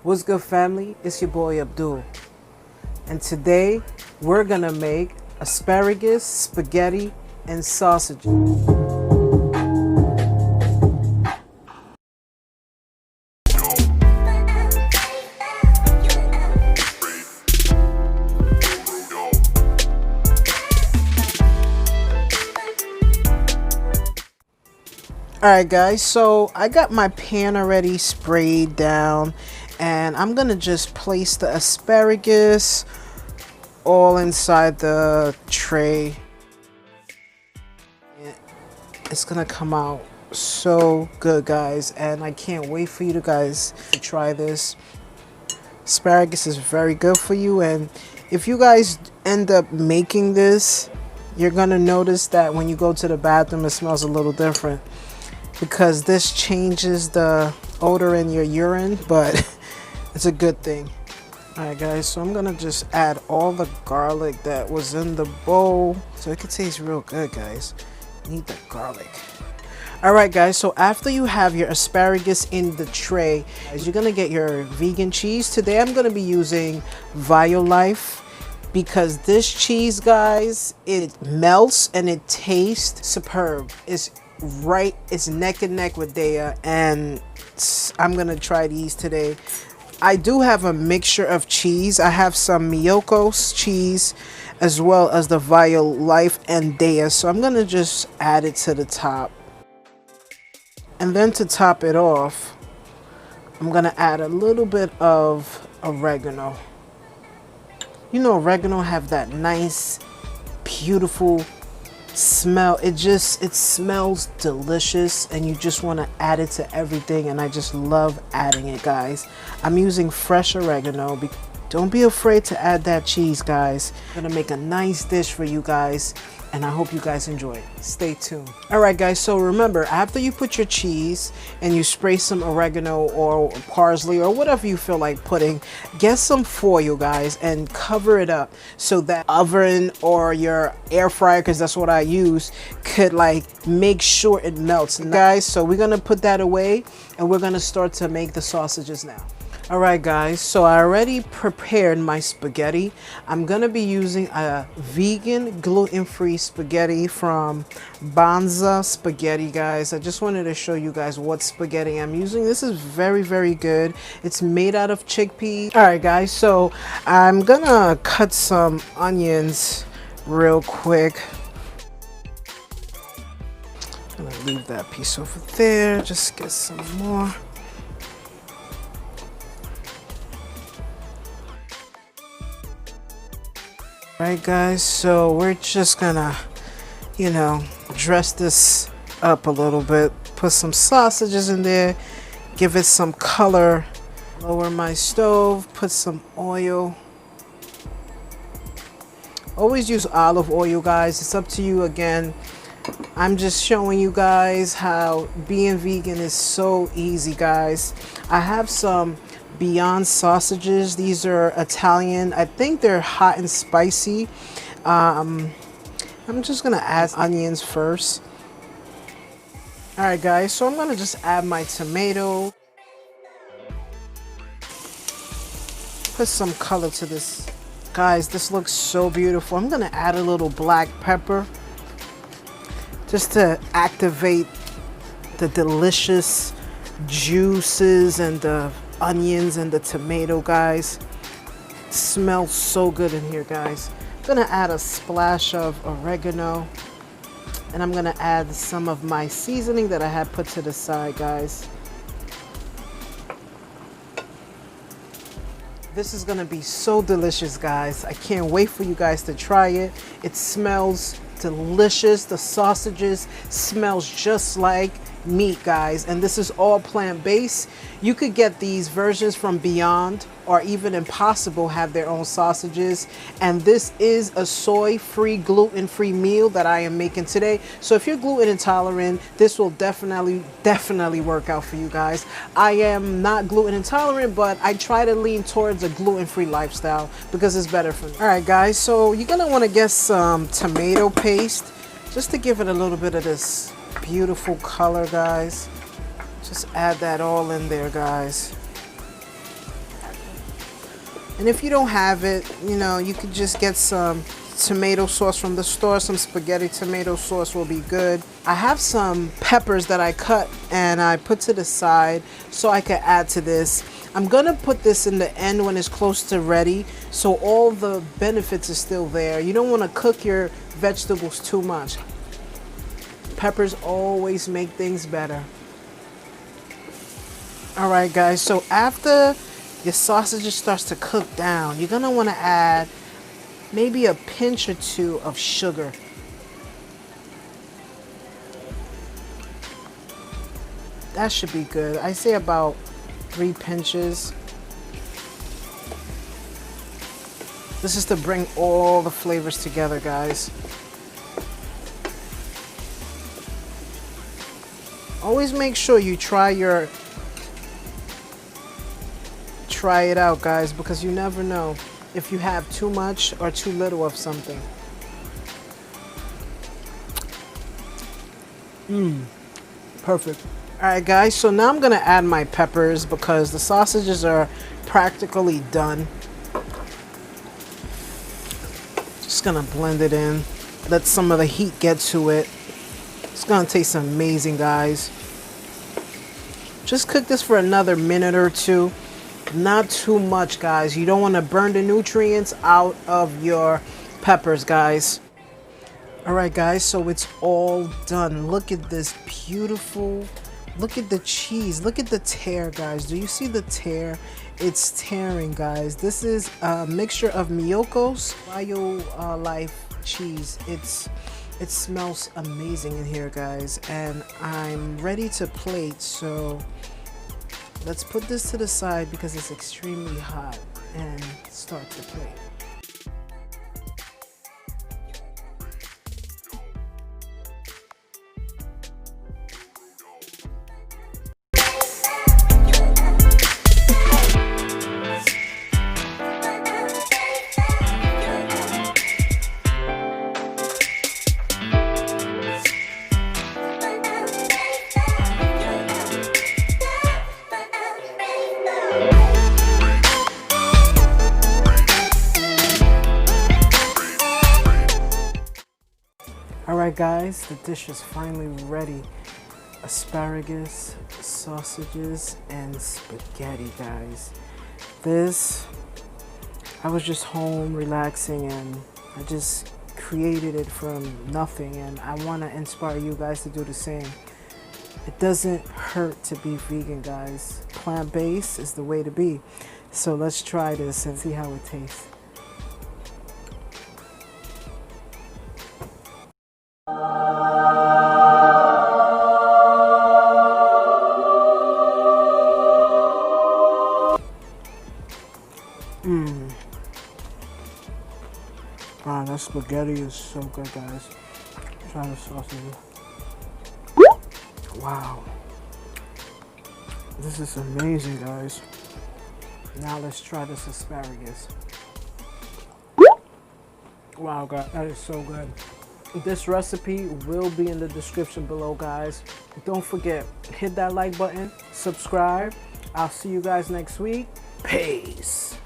What's good, family? It's your boy Abdul, and today we're gonna make asparagus, spaghetti, and sausage. Alright guys, so I got my pan already sprayed down, and I'm gonna just place the asparagus all inside the tray. It's gonna come out so good, guys, and I can't wait for you guys to try this. Asparagus is very good for you, and if you guys end up making this, you're gonna notice that when you go to the bathroom it smells a little different, because this changes the odor in your urine, but it's a good thing. Alright guys, so I'm gonna just add all the garlic that was in the bowl so it can taste real good, guys. You need the garlic. Alright guys, so after you have your asparagus in the tray, you're gonna get your vegan cheese. Today I'm gonna be using Violife, because this cheese, guys, it melts and it tastes superb. It's neck and neck with Daiya, and I'm gonna try these today. I do have a mixture of cheese. I have some Miyoko's cheese as well as the Violife and Daiya, so I'm gonna just add it to the top. And then to top it off, I'm gonna add a little bit of oregano. You know, oregano have that nice, beautiful smell. It smells delicious, and you just want to add it to everything, and I just love adding it, guys. I'm using fresh oregano. Don't be afraid to add that cheese, guys. I'm gonna make a nice dish for you guys, and I hope you guys enjoy it. Stay tuned. Alright guys, so remember, after you put your cheese and you spray some oregano or parsley or whatever you feel like putting, get some foil, guys, and cover it up so that oven or your air fryer, because that's what I use, could like make sure it melts. Guys, so we're gonna put that away and we're gonna start to make the sausages now. Alright guys, so I already prepared my spaghetti. I'm gonna be using a vegan gluten-free spaghetti from Banza spaghetti, guys. I just wanted to show you guys what spaghetti I'm using. This is very, very good. It's made out of chickpeas. Alright guys, so I'm gonna cut some onions real quick. I'm gonna leave that piece over there, just get some more. Alright guys, so we're just gonna, dress this up a little bit. Put some sausages in there, give it some color. Lower my stove, put some oil. Always use olive oil, guys. It's up to you again. I'm just showing you guys how being vegan is so easy, guys. I have some Beyond sausages. These are Italian. I think they're hot and spicy. I'm just gonna add onions first. Alright guys, so I'm gonna just add my tomato. Put some color to this. Guys, this looks so beautiful. I'm gonna add a little black pepper just to activate the delicious juices and the onions and the tomato, guys. It smells so good in here, guys. I'm gonna add a splash of oregano, and I'm gonna add some of my seasoning that I had put to the side, guys. This is gonna be so delicious, guys. I can't wait for you guys to try it. It smells delicious. The sausages smells just like meat, guys, and this is all plant-based. You could get these versions from Beyond, or even Impossible have their own sausages, and this is a soy-free, gluten-free meal that I am making today. So if you're gluten intolerant, this will definitely work out for you guys. I am not gluten intolerant, but I try to lean towards a gluten-free lifestyle because it's better for me. All right guys, so you're gonna want to get some tomato paste just to give it a little bit of this beautiful color, guys. Just add that all in there, guys. And if you don't have it, you know, you could just get some tomato sauce from the store. Some spaghetti tomato sauce will be good. I have some peppers that I cut and I put to the side so I could add to this. I'm gonna put this in the end when it's close to ready, so all the benefits are still there. You don't want to cook your vegetables too much. Peppers always make things better. All right, guys, so after your sausage starts to cook down, you're gonna want to add maybe a pinch or two of sugar. That should be good. I say about 3 pinches. This is to bring all the flavors together, guys. Always make sure you try it out, guys, because you never know if you have too much or too little of something. Perfect. All right, guys, so now I'm gonna add my peppers because the sausages are practically done. Just gonna blend it in, let some of the heat get to it. It's gonna taste amazing, guys. Just cook this for another minute or two. Not too much, guys. You don't want to burn the nutrients out of your peppers, guys. All right, guys, so it's all done. Look at this beautiful, look at the cheese. Look at the tear, guys. Do you see the tear? It's tearing, guys. This is a mixture of Miyoko's Life cheese. It smells amazing in here, guys, and I'm ready to plate. So let's put this to the side because it's extremely hot and start to plate. Alright, guys, the dish is finally ready. Asparagus, sausages, and spaghetti, guys. I was just home relaxing and I just created it from nothing, and I want to inspire you guys to do the same. It doesn't hurt to be vegan, guys. Plant-based is the way to be. So let's try this and see how it tastes. Wow, that spaghetti is so good, guys. Try the sausage. Wow. This is amazing, guys. Now let's try this asparagus. Wow, guys, that is so good. This recipe will be in the description below, guys. Don't forget, hit that like button, subscribe. I'll see you guys next week. Peace.